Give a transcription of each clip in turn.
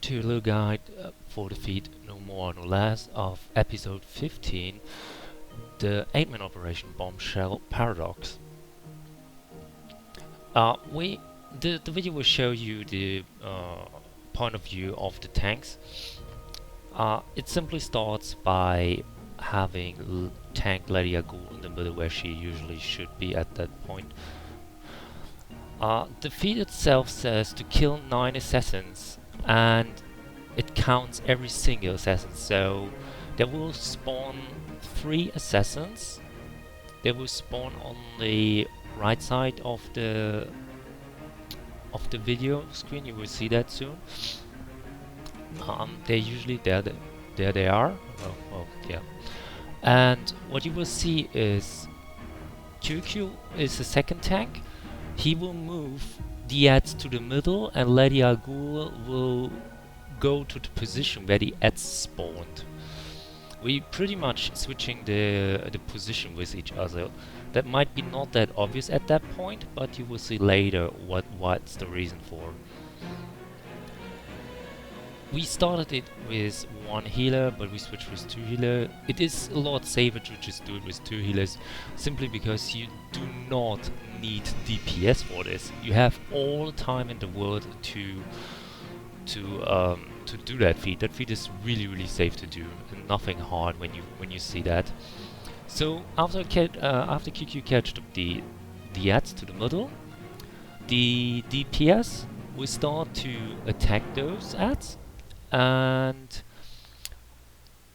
to a little guide for the feed no more no less of episode 15, the 8-man operation Bombshell Paradox. The video will show you the point of view of the tanks. It simply starts by having tank Lady Agul in the middle where she usually should be at that point. The feed itself says to kill 9 assassins, and it counts every single assassin, so there will spawn 3 assassins. They will spawn on the right side of the video screen. You will see that soon. They're usually there they are. Well, yeah. And what you will see is QQ is the second tank. He will move the ads to the middle, and Lady Agul will go to the position where the ads spawned. We pretty much switching the position with each other. That might be not that obvious at that point, but you will see later what's the reason for. We started it with 1 healer, but we switched with 2 healer. It is a lot safer to just do it with 2 healers, simply because you do not need DPS for this. You have all the time in the world to do that feat. That feat is really safe to do, and nothing hard when you see that. So after QQ catched up the ads to the middle, the DPS will start to attack those ads. And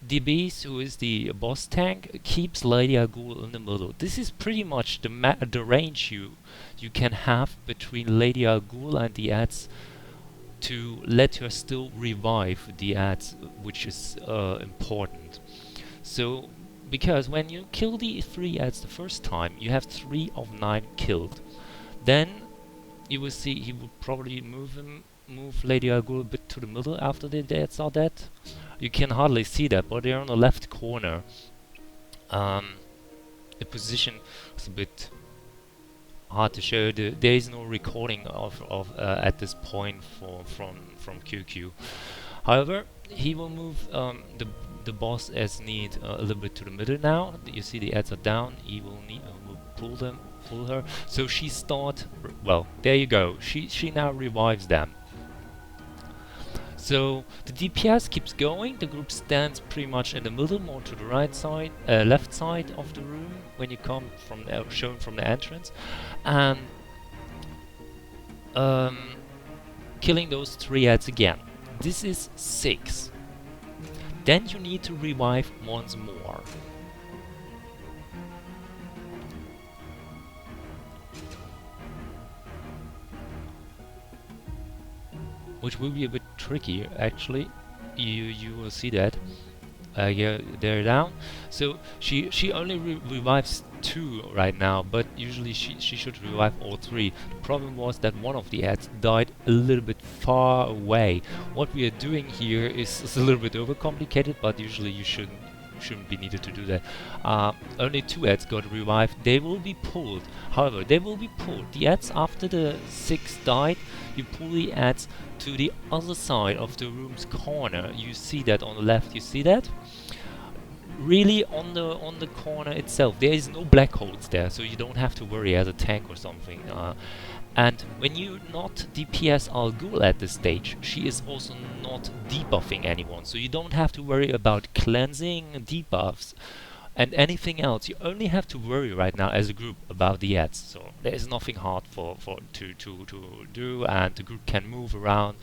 DeeBeez, who is the boss tank, keeps Lady Agul in the middle. This is pretty much the range you can have between Lady Agul and the ads to let her still revive the ads, which is important. So, because when you kill the 3 ads the first time, you have 3 of 9 killed. Then you will see he will probably move Lady Agul a bit to the middle after the ads are dead. You can hardly see that, but they're on the left corner. The position is a bit hard to show. There is no recording of at this point from QQ. However, he will move the boss as need a little bit to the middle now. You see the ads are down. He will pull her. So she well, there you go. She now revives them. So the DPS keeps going. The group stands pretty much in the middle, more to the right side, left side of the room when you come from shown from the entrance, and killing those 3 ads again. This is 6. Then you need to revive once more. Which will be a bit tricky, actually. You will see that. Yeah, they're down. So she only revives 2 right now, but usually she should revive all 3. The problem was that one of the ads died a little bit far away. What we are doing here is a little bit overcomplicated, but usually you shouldn't be needed to do that. Only 2 ads got revived. They will be pulled. However, they will be pulled. The ads after the 6 died, you pull the ads to the other side of the room's corner. You see that on the left. You see that? Really on the corner itself. There is no black holes there, so you don't have to worry as a tank or something. And when you not DPS Agul at this stage, she is also not debuffing anyone, so you don't have to worry about cleansing, debuffs, and anything else. You only have to worry right now as a group about the ads. So there is nothing hard to do, and the group can move around.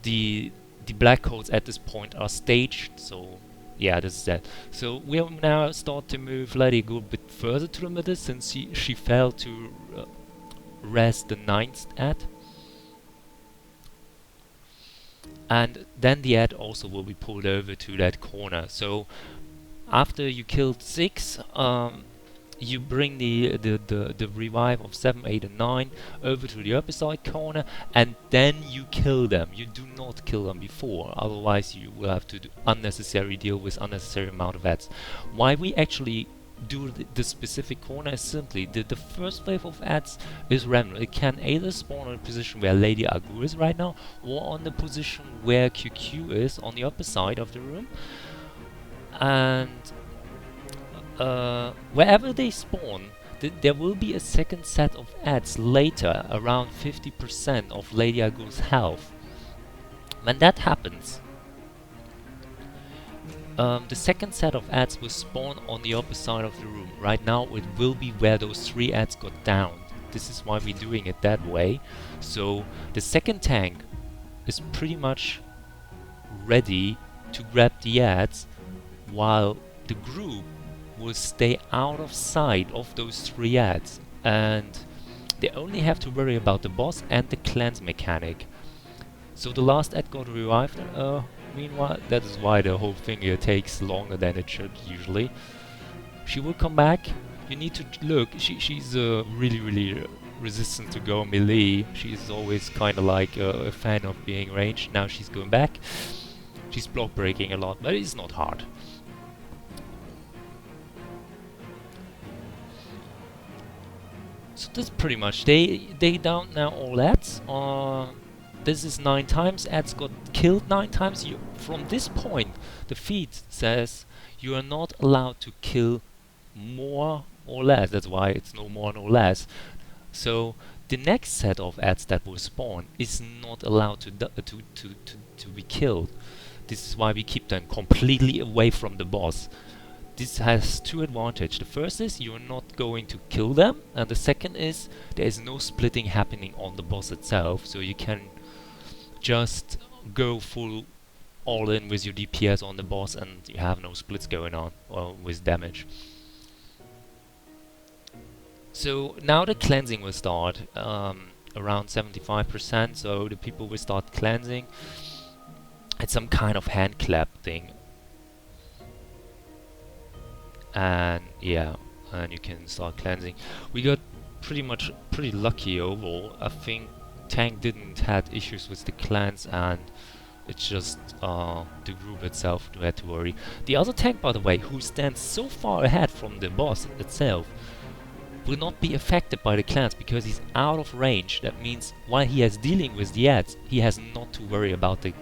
The black holes at this point are staged, so yeah, this is that. So we'll now start to move Lady Agul a bit further to the middle, since she failed to rest the 9th ad. And then the ad also will be pulled over to that corner. So after you killed 6, you bring the revive of 7, 8 and 9 over to the upper side corner, and then you kill them. You do not kill them before, otherwise you will have to unnecessary deal with unnecessary amount of ads. Why we actually do the specific corner is simply the first wave of ads is random. It can either spawn on a position where Lady Agu is right now, or on the position where QQ is on the upper side of the room. And wherever they spawn, there will be a second set of ads later, around 50% of Lady Agu's health. When that happens, the second set of ads will spawn on the upper side of the room. Right now it will be where those 3 ads got downed. This is why we're doing it that way. So the second tank is pretty much ready to grab the ads, while the group will stay out of sight of those 3 ads, and they only have to worry about the boss and the cleanse mechanic. So the last ad got revived. Meanwhile, that is why the whole thing here takes longer than it should usually. She will come back. You need to look. She's really resistant to go melee. She's always kind of like a fan of being ranged. Now she's going back. She's block breaking a lot, but it's not hard. So that's pretty much, they down now all ads. This is 9 times, ads got killed 9 times. From this point, the feed says you are not allowed to kill more or less. That's why it's no more no less. So the next set of ads that will spawn is not allowed to be killed. This is why we keep them completely away from the boss. This has 2 advantages. The first is you're not going to kill them, and the second is there is no splitting happening on the boss itself, so you can just go full all in with your DPS on the boss and you have no splits going on with damage. So now the cleansing will start around 75%, so the people will start cleansing. It's some kind of hand clap thing. And yeah, and you can start cleansing. We got pretty lucky overall. I think tank didn't had issues with the cleanse, and it's just the group itself who had to worry. The other tank, by the way, who stands so far ahead from the boss itself, will not be affected by the cleanse because he's out of range. That means while he is dealing with the ads, he has not to worry about the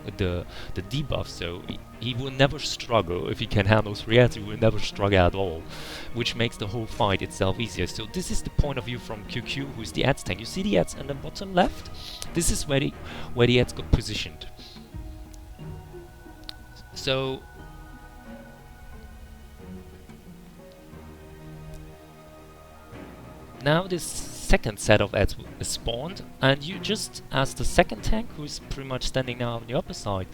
debuff, so he will never struggle. If he can handle 3 ads, he will never struggle at all, which makes the whole fight itself easier. So this is the point of view from QQ, who is the ads tank. You see the ads on the bottom left? This is where the ads got positioned. So now this second set of ads is spawned, and you just, as the second tank, who is pretty much standing now on the upper side,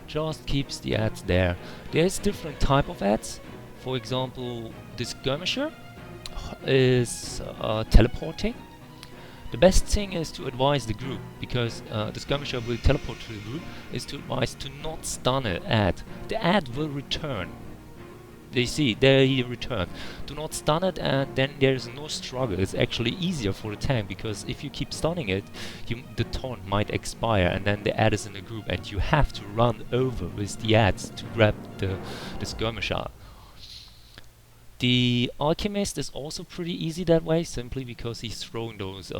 just keeps the ads there. There's different type of ads. For example, this skirmisher is teleporting. The best thing is to advise the group, because the skirmisher will teleport to the group, is to advise to not stun an ad. The ad will return. They see, there he returned. Do not stun it, and then there's no struggle. It's actually easier for the tank, because if you keep stunning it, the taunt might expire, and then the ad is in the group, and you have to run over with the ads to grab the skirmisher. The alchemist is also pretty easy that way, simply because he's throwing those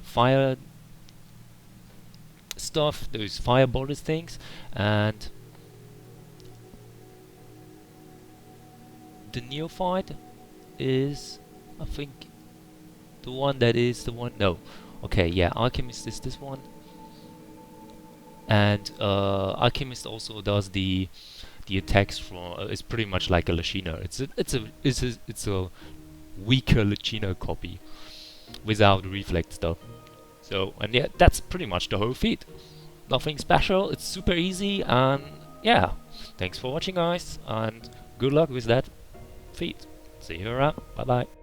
fire stuff, those fire borders things, and the neophyte is, I think, the one that is the one. No, okay, yeah, alchemist is this one, and alchemist also does the attacks from. It's pretty much like a Lashina. It's a weaker Lashina copy without the reflect stuff. So, and yeah, that's pretty much the whole feat. Nothing special. It's super easy, and yeah, thanks for watching, guys, and good luck with that feat. See you around. Bye bye.